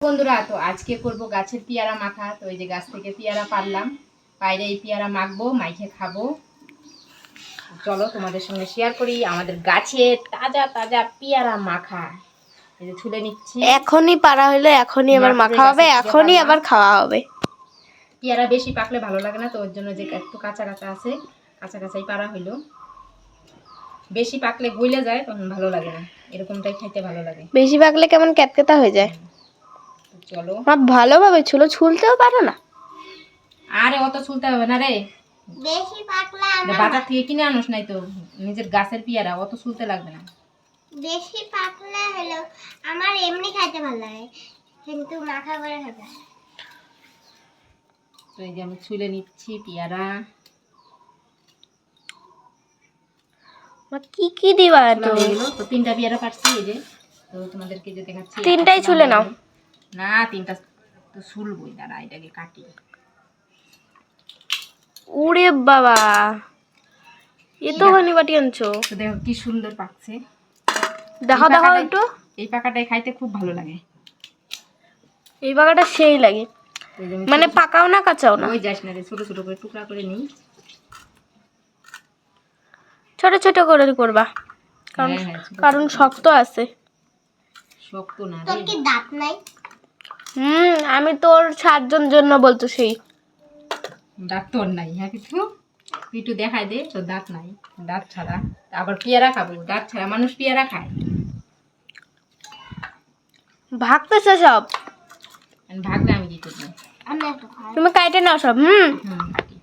বন্ধুরা, তো আজকে করব গাছের পেয়ারা মাখা। তো এই যে গাছ থেকে পেয়ারা পারলাম, বাইরে এই পেয়ারা মাখবো, মাইখে খাবো। চলো তোমাদের সঙ্গে শেয়ার করি আমাদের গাছের তাজা তাজা পেয়ারা মাখা। এই যে ছুলে নিচ্ছি, এখনই পারা হলে এখনই আবার মাখা হবে, এখনই আবার খাওয়া হবে। পেয়ারা বেশি পাকলে ভালো লাগে না, তো ওর জন্য যে একটু কাঁচা কাঁচা আছে, কাঁচা কাঁচাই পারা হইলো। বেশি পাকলে গইলে যায়, তখন ভালো লাগে না, এরকমটাই খাইতে ভালো লাগে। বেশি পাকলে কেমন ক্যাতকেতা হয়ে যায়। চলো, ভালোভাবে ছুলতেও পারো না। আরে অত ছুলতে হবে না রে, বেশি পাকলে বাজার থেকে কিনে আনোস নাই তো, নিজের গাছের পেয়ারা, অত ছুলতে লাগবে না। বেশি পাকলে হলো আমার এমনি খাইতে ভালো লাগে, কিন্তু মাখা করে খাবে। তো এই যে আমি ছুলে নিচ্ছি পেয়ারা। কি কি দিবা তো তো তিনটা পেয়ারা পাচ্ছি, এই যে তো তোমাদেরকে যে দেখাচ্ছি। তিনটাই ছুলে নাও না, তিনটা তো ছুলবই, দাঁড়া এটাকে কাটি। ওরে বাবা, এ তো ঘনি বাটি আনছো। তো দেখো কি সুন্দর পাকছে। দেখো দেখো একটু, এই পাকাটাই খাইতে খুব ভালো লাগে। এই পাকাটা সেই লাগে, মানে পাকাও না কাঁচাও না। ওই যাস না রে, ছোট ছোট করে টুকরা করে নিই। ছোট ছোট করে করবা, কারণ শক্ত আছে। শক্ত না তোর রে, কি দাঁত নাই? আমি তোর 7 জন জন্য বলতো সেই দাঁত তোর নাই। হ্যাঁ কিছু একটু দেখাই দে, তোর দাঁত নাই, দাঁত ছাড়া। আবার পেয়ারা খাবো, দাঁত ছাড়া মানুষ পেয়ারা খায়? ভাগতেছে সব। ভাগলে আমি কি করবো? আমি একটু খাই। তুমি কাইটে নাও সব। কাটি।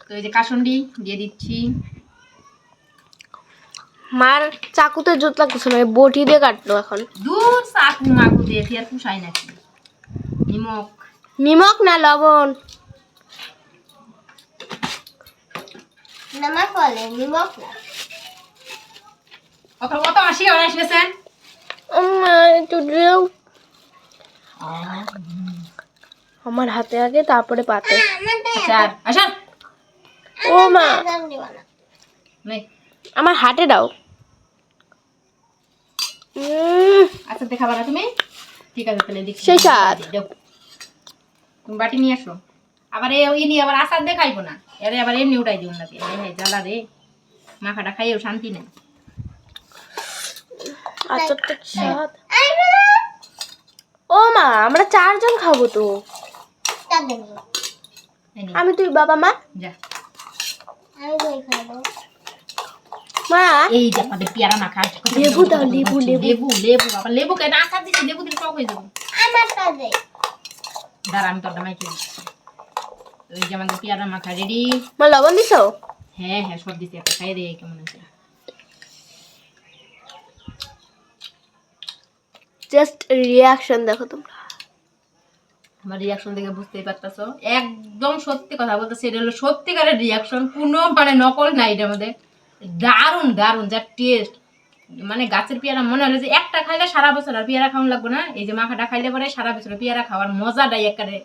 তো এই যে কাসুন্ডি দিয়ে দিচ্ছি। মার চাকুতে জোত লাগতেছে না, বটি দিয়ে কাটলো এখন। দূর চাকু মাকু দিয়ে আর পুষাই নাকি। নিমক, নিমক না লবণ। নামার ফলে নিমক না। কত কত আসি আর আসবেন। একটু দিও আমার হাতে আগে, তারপরে পাতে। চার আসেন। ও মা, নে, আমার হাতে দাও। আচ্ছা দেখাবা না তুমি? ঠিক আছে তাহলে দেখি। সেই স্বাদ। তুমি বাটি নিয়ে আসো। আবার এই নিয়ে আবার আচার দেখাইবো না, এরে আবার এমনি উঠাই দিও না। হ্যাঁ জ্বালা রে, মাখাটা খাইয়েও শান্তি নেই। আচারটা কি স্বাদ। ও মা, আমরা 4 জন খাবো তো। আমি, তুই, বাবা, মা। যা, আমি দই খাবো। মা এই যে আমাদের পেয়ারা মাখা। লেবু দাও, লেবু লেবু। লেবু লেবু, আবার লেবু কেন? আচার দিচ্ছি, লেবু দিলে টক হয়ে যাবো। আমারটা দে। দাঁড়া আমি তোরটা মাইকে দিচ্ছি। ওই যে আমাদের পেয়ারা মাখা রেডি। মা লবণ দিছো? হ্যাঁ হ্যাঁ সব দিচ্ছি, একটা খাইয়ে দিয়ে কেমন আছে। জাস্ট রিঅ্যাকশন দেখো তোমরা। আমার রিয়াকশন দেখে বুঝতেই পারতেছো, একদম সত্যি কথা বলতেছি, এটা হলো সত্যিকারের রিয়াকশন, কোনো মানে নকল নাই এটার মধ্যে। দারুণ দারুণ, যা টেস্ট। মানে গাছের পেয়ারা মনে হলো যে একটা খাইলে সারা বছর আর পেয়ারা খাওয়ান লাগবে না। এই যে মাখাটা খাইলে পরে সারা বছর পেয়ারা খাওয়ার মজাটাই একেবারে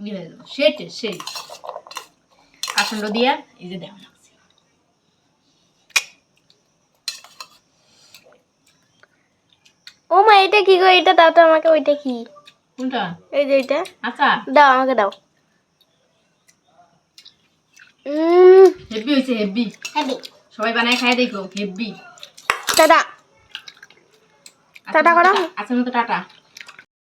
ইয়ে হয়ে যাবে। সেই টেস্ট, সেই কাসুন্ড দিয়া এই যে দেওয়া লাগছে। ও মা, এটা কি গো? এটা দাও তো আমাকে। ওইটা কি? কোনটা? এই যে এটা আচ্ছা দাও, আমাকে দাও। হেভি হয়েছে, হেভি। খাবি? সবাই বানায় খাই দেখো, হেভি। টাটা টাটা করো। আচ্ছা মতো টাটা।